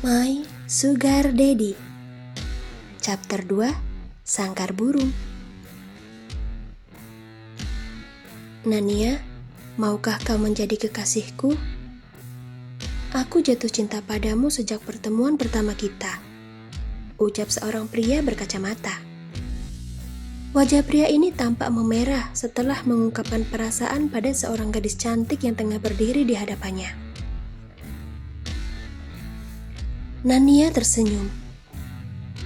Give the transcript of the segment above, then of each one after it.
My Sugar Daddy. Chapter 2, Sangkar Burung. Nania, maukah kau menjadi kekasihku? Aku jatuh cinta padamu sejak pertemuan pertama kita, ucap seorang pria berkacamata. Wajah pria ini tampak memerah setelah mengungkapkan perasaan pada seorang gadis cantik yang tengah berdiri di hadapannya. Nania tersenyum.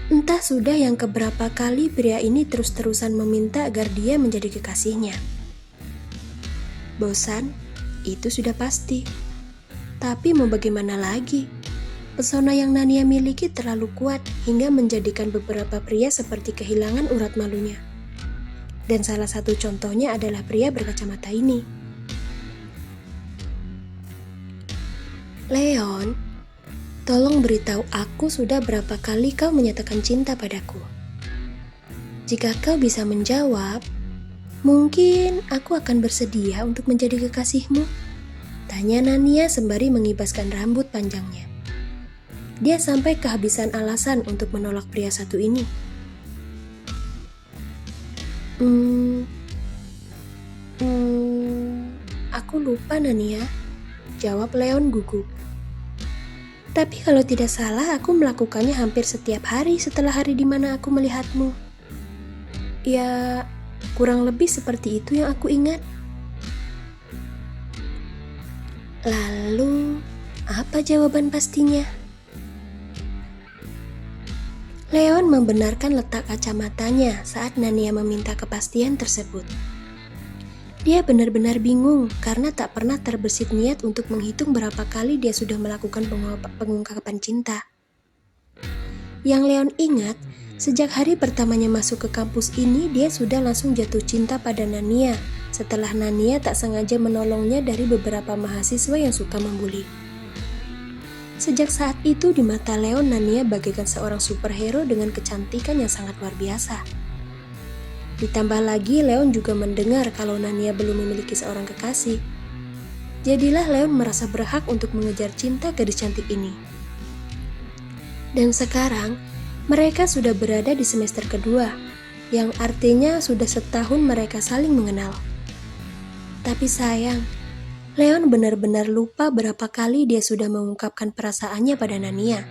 Entah sudah yang keberapa kali pria ini terus-terusan meminta agar dia menjadi kekasihnya. Bosan, itu sudah pasti. Tapi mau bagaimana lagi? Pesona yang Nania miliki terlalu kuat hingga menjadikan beberapa pria seperti kehilangan urat malunya. Dan salah satu contohnya adalah pria berkacamata ini. Leon, tolong beritahu aku sudah berapa kali kau menyatakan cinta padaku. Jika kau bisa menjawab, mungkin aku akan bersedia untuk menjadi kekasihmu, tanya Nania sembari mengibaskan rambut panjangnya. Dia sampai kehabisan alasan untuk menolak pria satu ini. Aku lupa Nania, jawab Leon gugup. Tapi kalau tidak salah aku melakukannya hampir setiap hari setelah hari di mana aku melihatmu. Ya, kurang lebih seperti itu yang aku ingat. Lalu, apa jawaban pastinya? Leon membenarkan letak kacamatanya saat Nania meminta kepastian tersebut. Dia benar-benar bingung karena tak pernah terbersit niat untuk menghitung berapa kali dia sudah melakukan pengungkapan cinta. Yang Leon ingat, sejak hari pertamanya masuk ke kampus ini dia sudah langsung jatuh cinta pada Nania setelah Nania tak sengaja menolongnya dari beberapa mahasiswa yang suka membuli. Sejak saat itu di mata Leon, Nania bagaikan seorang superhero dengan kecantikan yang sangat luar biasa. Ditambah lagi Leon juga mendengar kalau Nania belum memiliki seorang kekasih. Jadilah Leon merasa berhak untuk mengejar cinta gadis cantik ini. Dan sekarang mereka sudah berada di semester kedua, yang artinya sudah setahun mereka saling mengenal. Tapi sayang, Leon benar-benar lupa berapa kali dia sudah mengungkapkan perasaannya pada Nania.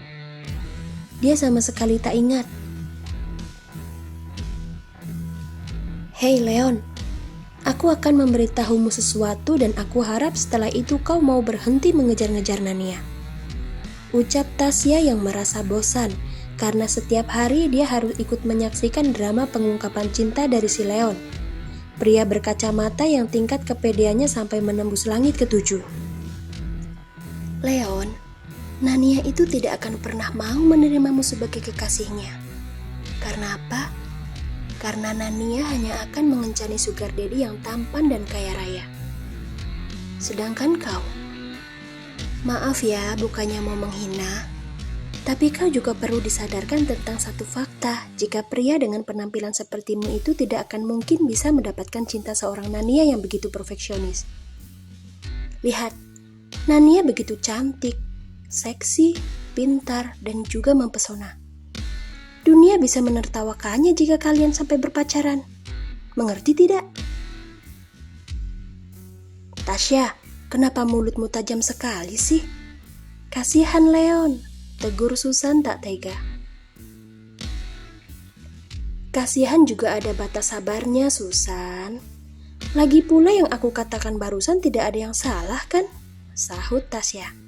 Dia sama sekali tak ingat. Hei Leon, aku akan memberitahumu sesuatu dan aku harap setelah itu kau mau berhenti mengejar-ngejar Nania, ucap Tasya yang merasa bosan karena setiap hari dia harus ikut menyaksikan drama pengungkapan cinta dari si Leon, pria berkacamata yang tingkat kepedeannya sampai menembus langit ketujuh. Leon, Nania itu tidak akan pernah mau menerimamu sebagai kekasihnya. Karena apa? Karena Nania hanya akan mengencani sugar daddy yang tampan dan kaya raya. Sedangkan kau, maaf ya bukannya mau menghina, tapi kau juga perlu disadarkan tentang satu fakta, jika pria dengan penampilan sepertimu itu tidak akan mungkin bisa mendapatkan cinta seorang Nania yang begitu perfeksionis. Lihat, Nania begitu cantik, seksi, pintar, dan juga mempesona. Dunia bisa menertawakannya jika kalian sampai berpacaran. Mengerti tidak? Tasya, kenapa mulutmu tajam sekali sih? Kasihan Leon, tegur Susan tak tega. Kasihan juga ada batas sabarnya, Susan. Lagi pula yang aku katakan barusan tidak ada yang salah kan? Sahut Tasya.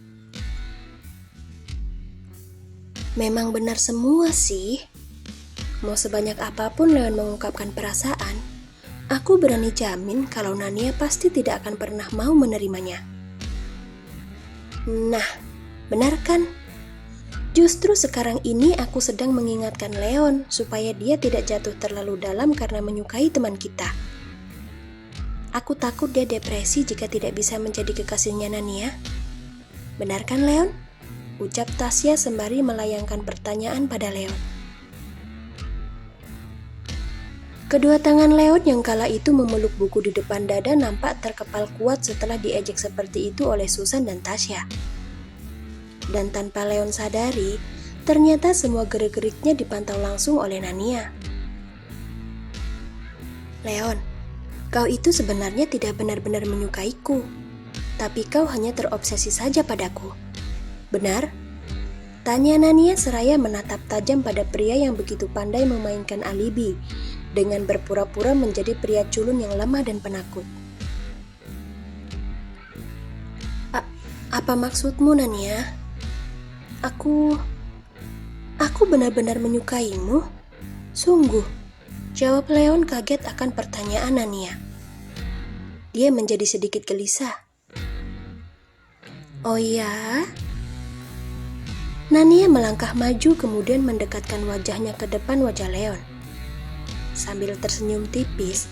Memang benar semua sih. Mau sebanyak apapun Leon mengungkapkan perasaan, aku berani jamin kalau Nania pasti tidak akan pernah mau menerimanya. Nah, benar kan? Justru sekarang ini aku sedang mengingatkan Leon supaya dia tidak jatuh terlalu dalam karena menyukai teman kita. Aku takut dia depresi jika tidak bisa menjadi kekasihnya Nania. Benar kan Leon? Ucap Tasya sembari melayangkan pertanyaan pada Leon. Kedua tangan Leon yang kala itu memeluk buku di depan dada nampak terkepal kuat setelah diejek seperti itu oleh Susan dan Tasya. Dan tanpa Leon sadari, ternyata semua gerik-geriknya dipantau langsung oleh Nania. Leon, kau itu sebenarnya tidak benar-benar menyukaiku, tapi kau hanya terobsesi saja padaku. Benar? Tanya Nania seraya menatap tajam pada pria yang begitu pandai memainkan alibi dengan berpura-pura menjadi pria culun yang lemah dan penakut. Apa maksudmu, Nania? Aku benar-benar menyukaimu? Sungguh, jawab Leon kaget akan pertanyaan Nania. Dia menjadi sedikit gelisah. Oh ya? Nania melangkah maju kemudian mendekatkan wajahnya ke depan wajah Leon. Sambil tersenyum tipis,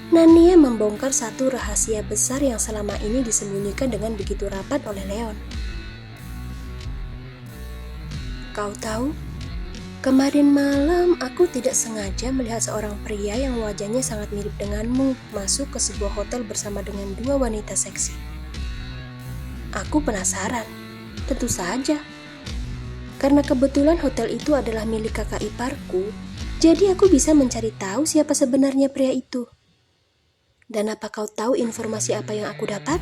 Nania membongkar satu rahasia besar yang selama ini disembunyikan dengan begitu rapat oleh Leon. Kau tahu, kemarin malam aku tidak sengaja melihat seorang pria yang wajahnya sangat mirip denganmu masuk ke sebuah hotel bersama dengan dua wanita seksi. Aku penasaran, tentu saja. Karena kebetulan hotel itu adalah milik kakak iparku, jadi aku bisa mencari tahu siapa sebenarnya pria itu. Dan apa kau tahu informasi apa yang aku dapat?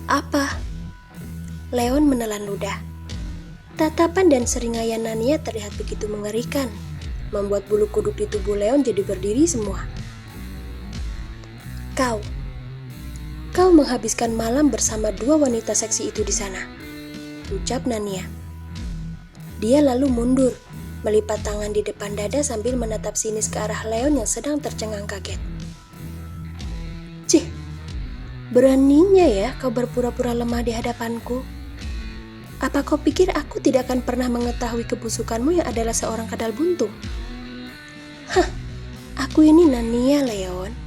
Apa? Leon menelan ludah. Tatapan dan seringaian Nania terlihat begitu mengerikan, membuat bulu kuduk di tubuh Leon jadi berdiri semua. Kau menghabiskan malam bersama dua wanita seksi itu di sana, ucap Nania. Dia lalu mundur, melipat tangan di depan dada sambil menatap sinis ke arah Leon yang sedang tercengang kaget. Cih, beraninya ya kau berpura-pura lemah di hadapanku. Apa kau pikir aku tidak akan pernah mengetahui kebusukanmu yang adalah seorang kadal buntung? Hah, aku ini Nania, Leon.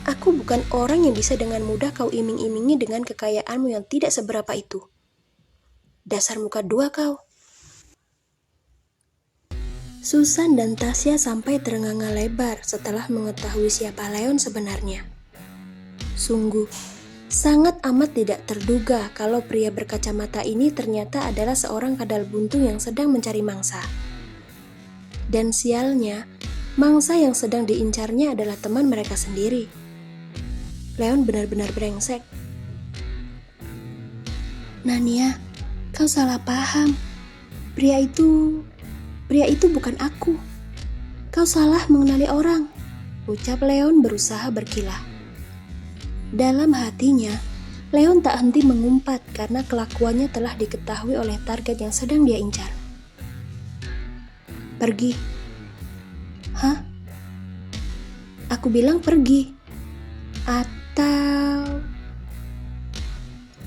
Aku bukan orang yang bisa dengan mudah kau iming-imingi dengan kekayaanmu yang tidak seberapa itu. Dasar muka dua kau. Susan dan Tasya sampai terenganga lebar setelah mengetahui siapa Leon sebenarnya. Sungguh, sangat amat tidak terduga kalau pria berkacamata ini ternyata adalah seorang kadal buntung yang sedang mencari mangsa. Dan sialnya, mangsa yang sedang diincarnya adalah teman mereka sendiri. Leon benar-benar brengsek. Nania, kau salah paham. Pria itu bukan aku. Kau salah mengenali orang, ucap Leon berusaha berkilah. Dalam hatinya, Leon tak henti mengumpat karena kelakuannya telah diketahui oleh target yang sedang dia incar. Pergi. Hah? Aku bilang pergi. Atau...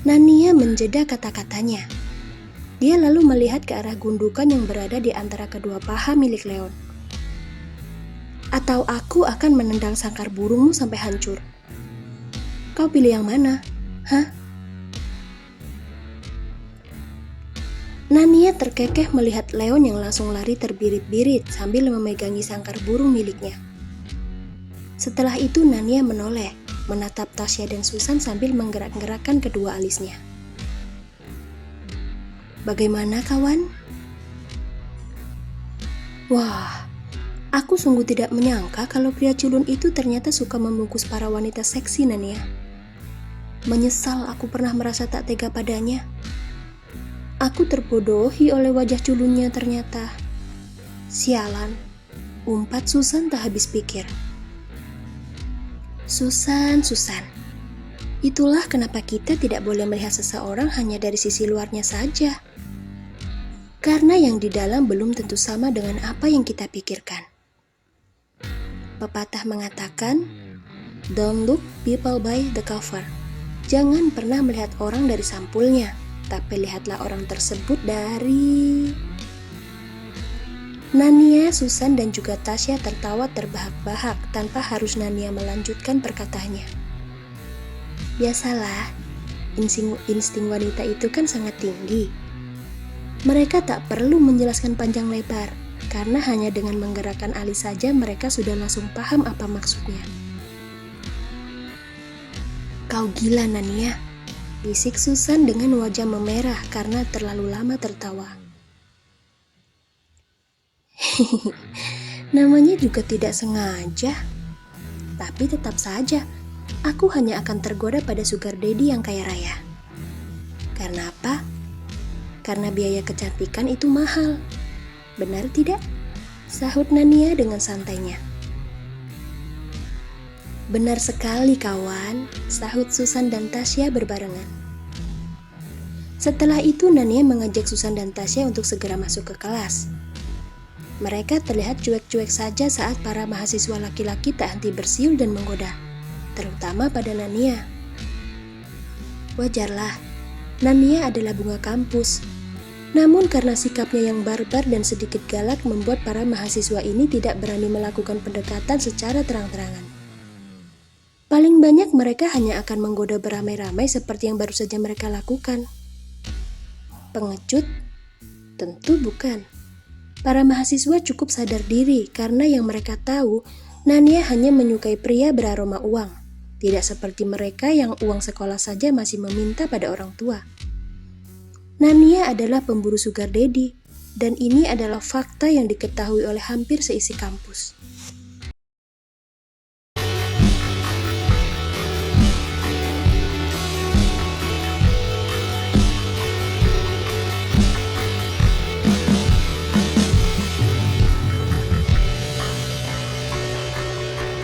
Nania menjeda kata-katanya. Dia lalu melihat ke arah gundukan yang berada di antara kedua paha milik Leon. Atau aku akan menendang sangkar burungmu sampai hancur. Kau pilih yang mana? Hah? Nania terkekeh melihat Leon yang langsung lari terbirit-birit sambil memegangi sangkar burung miliknya. Setelah itu Nania menoleh, menatap Tasya dan Susan sambil menggerak-gerakkan kedua alisnya. Bagaimana kawan? Wah, aku sungguh tidak menyangka kalau pria culun itu ternyata suka membungkus para wanita seksi, Nania. Menyesal aku pernah merasa tak tega padanya. Aku terbodohi oleh wajah culunnya ternyata. Sialan, umpat Susan tak habis pikir. Susan, itulah kenapa kita tidak boleh melihat seseorang hanya dari sisi luarnya saja. Karena yang di dalam belum tentu sama dengan apa yang kita pikirkan. Pepatah mengatakan, don't look people by the cover. Jangan pernah melihat orang dari sampulnya, tapi lihatlah orang tersebut dari... Nania, Susan, dan juga Tasya tertawa terbahak-bahak tanpa harus Nania melanjutkan perkataannya. Biasalah, insting wanita itu kan sangat tinggi. Mereka tak perlu menjelaskan panjang lebar, karena hanya dengan menggerakkan alis saja mereka sudah langsung paham apa maksudnya. Kau gila, Nania. bisik Susan dengan wajah memerah karena terlalu lama tertawa. Namanya juga tidak sengaja. Tapi tetap saja, aku hanya akan tergoda pada sugar daddy yang kaya raya. Karena apa? Karena biaya kecantikan itu mahal. Benar tidak? Sahut Nania dengan santainya. Benar sekali kawan, sahut Susan dan Tasya berbarengan. Setelah itu Nania mengajak Susan dan Tasya untuk segera masuk ke kelas. Mereka terlihat cuek-cuek saja saat para mahasiswa laki-laki tak henti bersiul dan menggoda, terutama pada Nania. Wajarlah, Nania adalah bunga kampus. Namun karena sikapnya yang barbar dan sedikit galak membuat para mahasiswa ini tidak berani melakukan pendekatan secara terang-terangan. Paling banyak mereka hanya akan menggoda beramai-ramai seperti yang baru saja mereka lakukan. Pengecut? Tentu bukan. Para mahasiswa cukup sadar diri karena yang mereka tahu, Nania hanya menyukai pria beraroma uang. Tidak seperti mereka yang uang sekolah saja masih meminta pada orang tua. Nania adalah pemburu sugar daddy, dan ini adalah fakta yang diketahui oleh hampir seisi kampus.